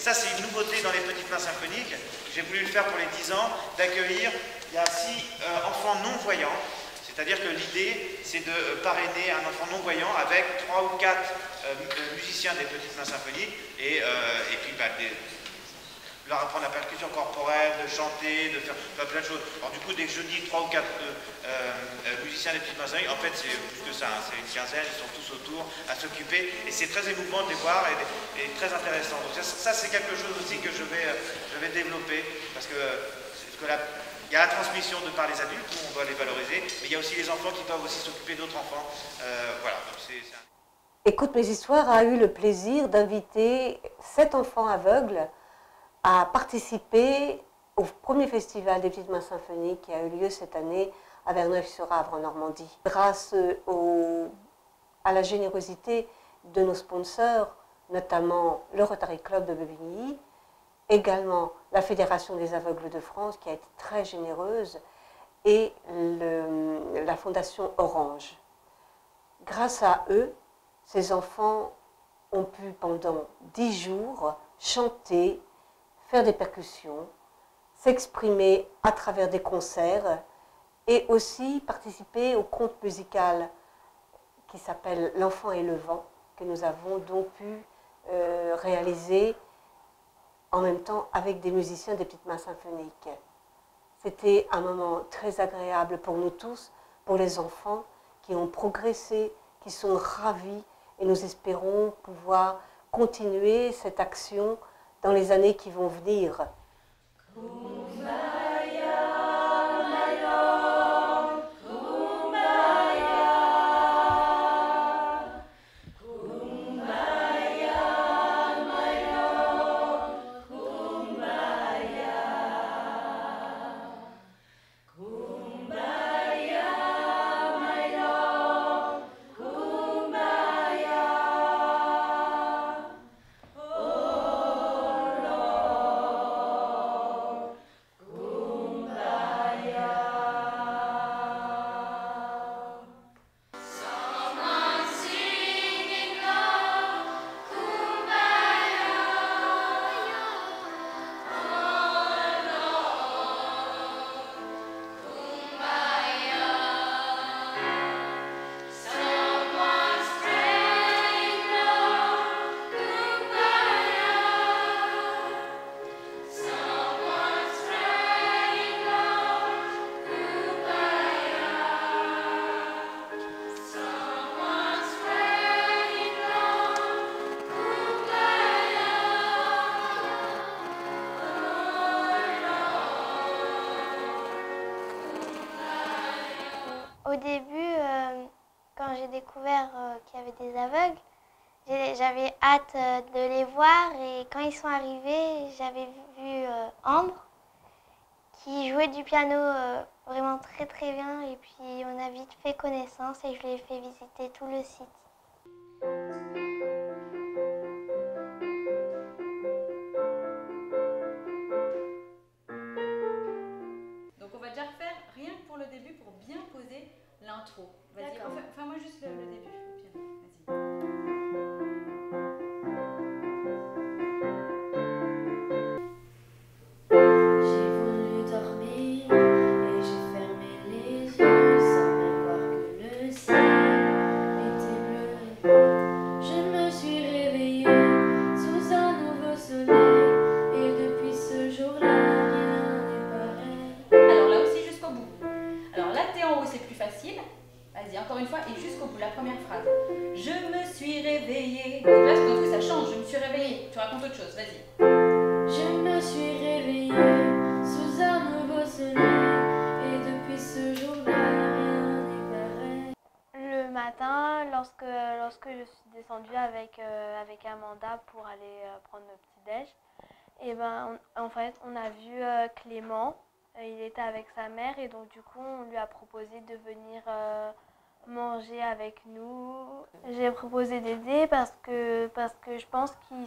Et ça, c'est une nouveauté dans les petites mains symphoniques. J'ai voulu le faire pour les 10 ans, d'accueillir, il y a 6 enfants non-voyants. C'est-à-dire que l'idée, c'est de parrainer un enfant non-voyant avec 3 ou 4 musiciens des petites mains symphoniques et puis leur apprendre la percussion corporelle, de chanter, de faire plein de choses. Alors du coup, dès que je dis 3 ou 4 musiciens des petites mains symphoniques, en fait c'est plus que ça, hein, c'est une quinzaine, ils sont tous autour à s'occuper et c'est très émouvant de les voir et très intéressant. Donc ça c'est quelque chose aussi que je vais développer parce que il y a la transmission de par les adultes, où on doit les valoriser, mais il y a aussi les enfants qui doivent aussi s'occuper d'autres enfants. Voilà, donc Écoute mes histoires a eu le plaisir d'inviter 7 enfants aveugles à participer au premier festival des petites mains symphoniques qui a eu lieu cette année à Verneuil-sur-Avre en Normandie. Grâce à la générosité de nos sponsors, notamment le Rotary Club de Bobigny, également la Fédération des aveugles de France qui a été très généreuse et la Fondation Orange. Grâce à eux, ces enfants ont pu pendant 10 jours chanter, faire des percussions, s'exprimer à travers des concerts et aussi participer au conte musical qui s'appelle L'Enfant et le Vent, que nous avons donc pu réaliser en même temps avec des musiciens des petites mains symphoniques. C'était un moment très agréable pour nous tous, pour les enfants qui ont progressé, qui sont ravis et nous espérons pouvoir continuer cette action dans les années qui vont venir. Au début, quand j'ai découvert qu'il y avait des aveugles, j'avais hâte de les voir et quand ils sont arrivés, j'avais vu Ambre qui jouait du piano vraiment très très bien et puis on a vite fait connaissance et je lui ai fait visiter tout le site. Donc on va déjà refaire rien que pour le début pour bien poser l'intro. Vas-y, fais-moi juste le début au piano. Vas-y. Vas-y, encore une fois, et jusqu'au bout, la première phrase. Je me suis réveillée. Donc là, c'est que ça change, je me suis réveillée. Tu racontes autre chose, vas-y. Je me suis réveillée sous un nouveau soleil, et depuis ce jour-là, rien n'est pareil. Le matin, lorsque je suis descendue avec Amanda pour aller prendre le petit-déj, et en fait, on a vu Clément. Il était avec sa mère et donc du coup on lui a proposé de venir manger avec nous. J'ai proposé d'aider parce que je pense qu'il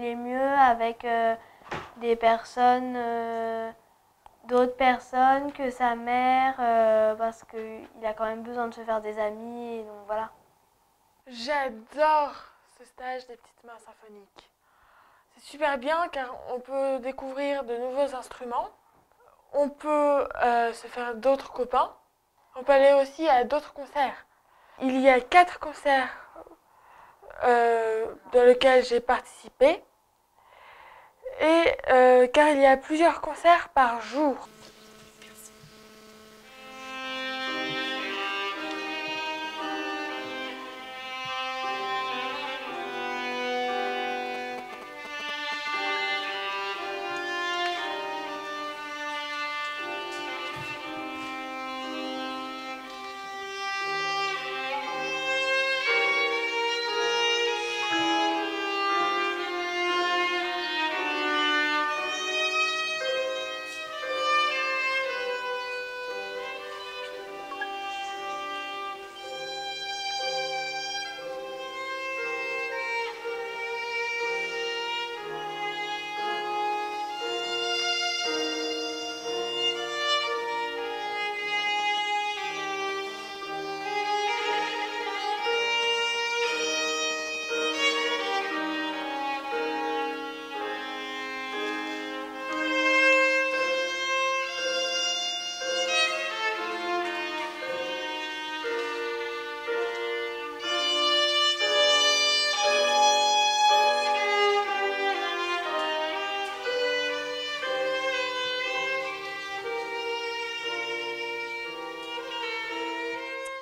est mieux avec des personnes, d'autres personnes que sa mère parce qu'il a quand même besoin de se faire des amis et donc voilà. J'adore ce stage des petites mains symphoniques. c'est super bien car on peut découvrir de nouveaux instruments. On peut se faire d'autres copains. On peut aller aussi à d'autres concerts. Il y a 4 concerts dans lesquels j'ai participé. Et car il y a plusieurs concerts par jour.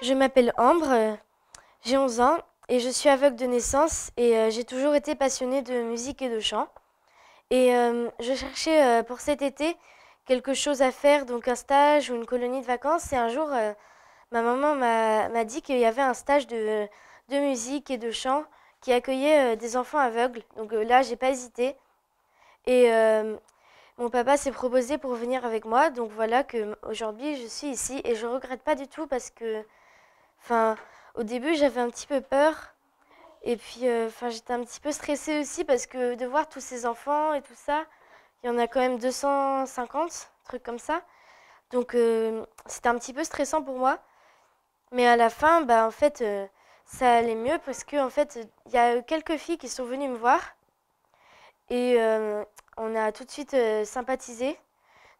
Je m'appelle Ambre, j'ai 11 ans et je suis aveugle de naissance et j'ai toujours été passionnée de musique et de chant. Et je cherchais pour cet été quelque chose à faire, donc un stage ou une colonie de vacances. Et un jour, ma maman m'a dit qu'il y avait un stage de musique et de chant qui accueillait des enfants aveugles. Donc là, j'ai pas hésité. Et mon papa s'est proposé pour venir avec moi. Donc voilà qu'aujourd'hui, je suis ici et je regrette pas du tout parce que, au début, j'avais un petit peu peur. Et puis, j'étais un petit peu stressée aussi parce que de voir tous ces enfants et tout ça, il y en a quand même 250, trucs comme ça. Donc, c'était un petit peu stressant pour moi. Mais à la fin, en fait, ça allait mieux parce que, en fait, il y a quelques filles qui sont venues me voir. Et on a tout de suite sympathisé,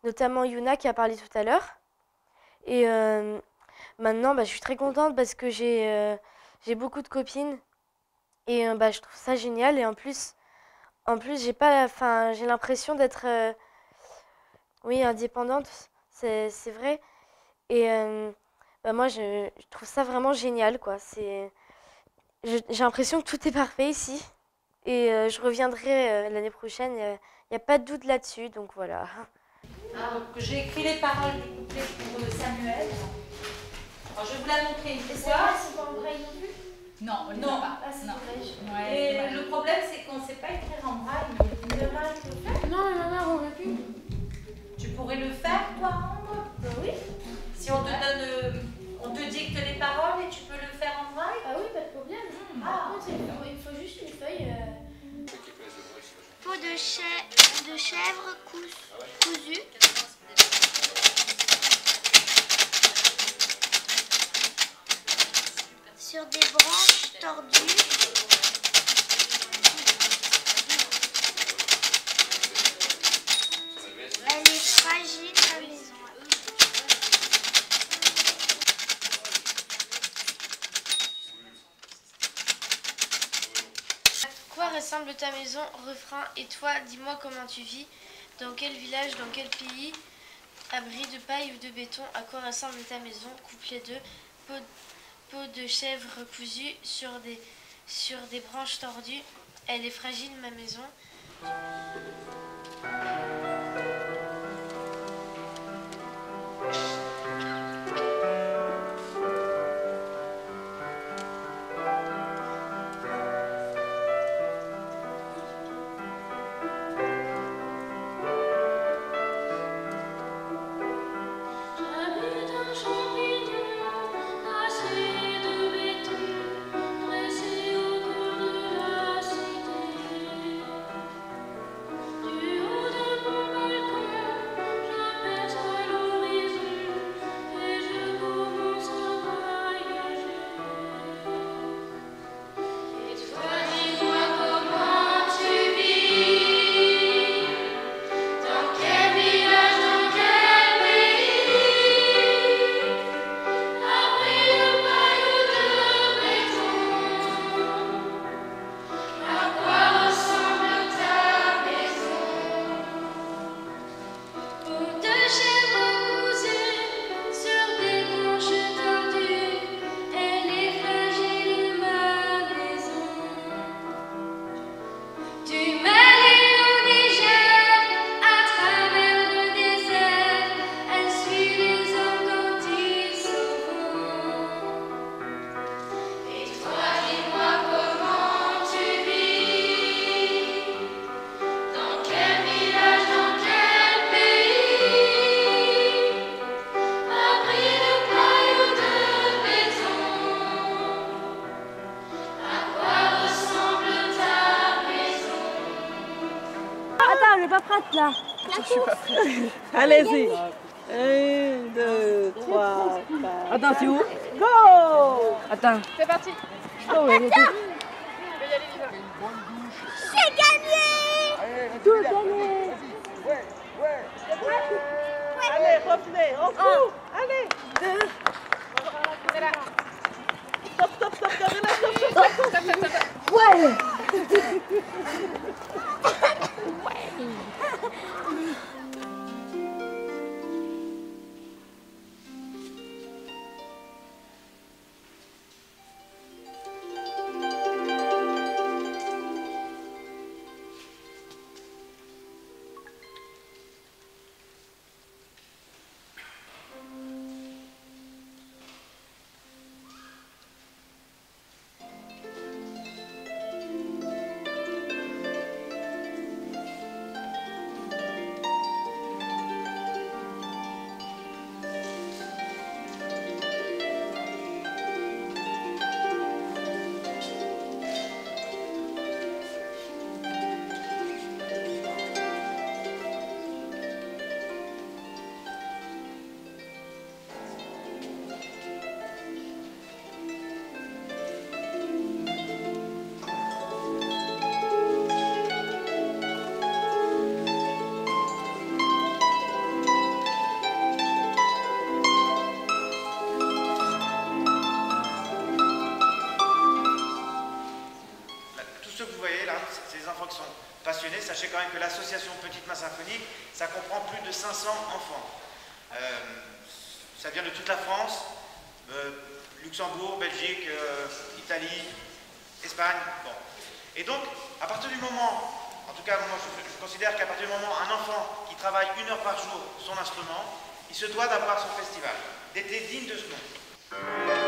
notamment Yuna qui a parlé tout à l'heure. Et maintenant, je suis très contente parce que j'ai beaucoup de copines. Et je trouve ça génial. Et en plus j'ai l'impression d'être indépendante, c'est vrai. Et moi, je trouve ça vraiment génial, quoi. J'ai l'impression que tout est parfait ici. Et je reviendrai l'année prochaine. Il n'y a pas de doute là-dessus, donc voilà. Donc, j'ai écrit les paroles du couplet pour Samuel. Alors, je vais vous la montrer une fois. C'est pas en braille non plus? Non, Non. pas. Ah, c'est Non. dommage. Ouais, et le problème, c'est qu'on ne sait pas écrire en braille. Demain, tu peux le faire? Non, ma mère aurait pu. Tu pourrais le faire, toi, Ambre? Oui. Si on te donne, on te dicte les paroles et tu peux le faire en braille? Ah oui, pas de problème. Ah. Par contre, il faut juste une feuille. Peau de chèvre cousue. Sur des branches tordues. Elle est fragile, la maison. À quoi ressemble ta maison? Refrain. Et toi, dis-moi comment tu vis? Dans quel village? Dans quel pays? Abri de paille ou de béton? À quoi ressemble ta maison? Couplet 2. Peau de chèvre cousue sur des branches tordues. Elle est fragile, ma maison. J'habite un champignon taché de béton, dressé au cœur de la cité. Du haut de mon balcon, prête là. Allez-y. 1, 2, 3, 4. Attends, c'est où? Go! Attends. C'est parti. Oh, ouais, ouais. J'ai gagné! Tout gagné! Allez, revenez, on court! Allez! C'est là. Stop, stop, stop, Karina, stop, stop, stop! Stop, stop, stop. Ouais. passionnés, sachez quand même que l'association Petite Main Symphonique, ça comprend plus de 500 enfants. Ça vient de toute la France, Luxembourg, Belgique, Italie, Espagne. Bon. Et donc, à partir du moment, en tout cas moi je considère qu'à partir du moment un enfant qui travaille 1 heure par jour son instrument, il se doit d'avoir son festival, d'être digne de ce nom.